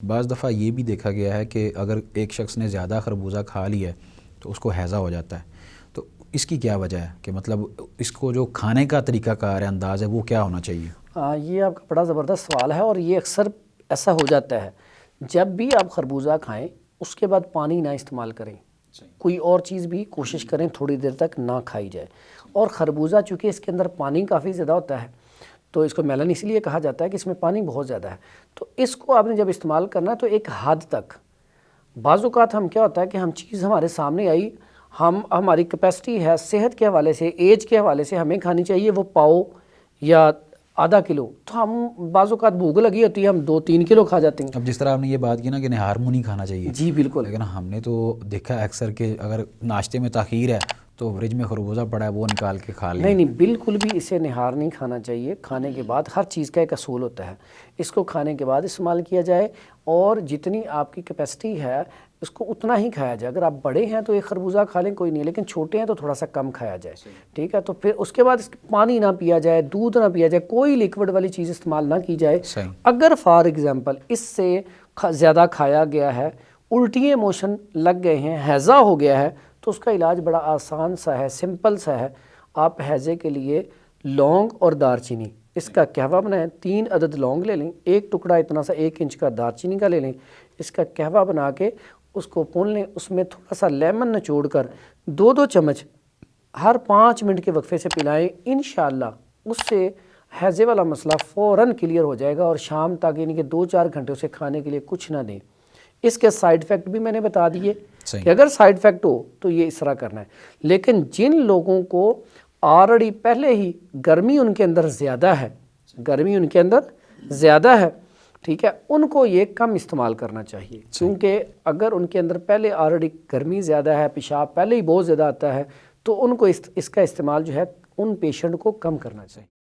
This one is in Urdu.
بعض دفعہ یہ بھی دیکھا گیا ہے کہ اگر ایک شخص نے زیادہ خربوزہ کھا لیا ہے تو اس کو ہیضہ ہو جاتا ہے، تو اس کی کیا وجہ ہے کہ مطلب اس کو جو کھانے کا طریقہ کار ہے، انداز ہے، وہ کیا ہونا چاہیے؟ یہ آپ کا بڑا زبردست سوال ہے، اور یہ اکثر ایسا ہو جاتا ہے جب بھی آپ خربوزہ کھائیں اس کے بعد پانی نہ استعمال کریں، کوئی اور چیز بھی کوشش کریں تھوڑی دیر تک نہ کھائی جائے۔ اور خربوزہ چونکہ اس کے اندر پانی کافی زیادہ ہوتا ہے تو اس کو میلن اس لیے کہا جاتا ہے کہ اس میں پانی بہت زیادہ ہے، تو اس کو آپ نے جب استعمال کرنا ہے تو ایک حد تک۔ بعض اوقات ہم کیا ہوتا ہے کہ ہم چیز ہمارے سامنے آئی، ہماری کیپیسٹی ہے صحت کے حوالے سے، ایج کے حوالے سے ہمیں کھانی چاہیے وہ پاؤ یا آدھا کلو، تو ہم بعض اوقات بھوک لگی ہوتی ہے ہم 2-3 کلو کھا جاتے ہیں۔ اب جس طرح آپ نے یہ بات کی نا کہ نہار منہ نہیں کھانا چاہیے، جی بالکل، لیکن ہم نے تو دیکھا اکثر کہ اگر ناشتے میں تاخیر ہے تو فریج میں خربوزہ پڑا ہے وہ نکال کے کھا لیں۔ نہیں بالکل بھی اسے نہار نہیں کھانا چاہیے۔ کھانے کے بعد ہر چیز کا ایک اصول ہوتا ہے، اس کو کھانے کے بعد استعمال کیا جائے اور جتنی آپ کی کیپیسٹی ہے اس کو اتنا ہی کھایا جائے۔ اگر آپ بڑے ہیں تو ایک خربوزہ کھا لیں کوئی نہیں، لیکن چھوٹے ہیں تو تھوڑا سا کم کھایا جائے، ٹھیک ہے؟ تو پھر اس کے بعد پانی نہ پیا جائے، دودھ نہ پیا جائے، کوئی لیکوڈ والی چیز استعمال نہ کی جائے۔ اگر فار ایگزامپل اس سے زیادہ کھایا گیا ہے، الٹیاں موشن لگ گئے ہیں، ہیضہ ہو گیا ہے، تو اس کا علاج بڑا آسان سا ہے، سمپل سا ہے۔ آپ ہیضے کے لیے لونگ اور دار چینی اس کا قہوہ بنائیں، 3 عدد لونگ لے لیں، ایک ٹکڑا اتنا سا 1 انچ کا دار چینی کا لے لیں، اس کا قہوہ بنا کے اس کو پون لیں، اس میں تھوڑا سا لیمن نچوڑ کر 2 چمچ ہر 5 منٹ کے وقفے سے پلائیں۔ انشاءاللہ اس سے ہیضے والا مسئلہ فوراً کلیئر ہو جائے گا، اور شام تک یعنی کہ 2-4 گھنٹے اسے کھانے کے لیے کچھ نہ دیں۔ اس کے سائیڈ ایفیکٹ بھی میں نے بتا دیے کہ اگر سائیڈ ایفیکٹ ہو تو یہ اس طرح کرنا ہے۔ لیکن جن لوگوں کو آلریڈی پہلے ہی گرمی ان کے اندر زیادہ ہے، ٹھیک ہے، ان کو یہ کم استعمال کرنا چاہیے، کیونکہ اگر ان کے اندر پہلے آلریڈی گرمی زیادہ ہے، پیشاب پہلے ہی بہت زیادہ آتا ہے، تو ان کو اس کا استعمال جو ہے ان پیشنٹ کو کم کرنا چاہیے۔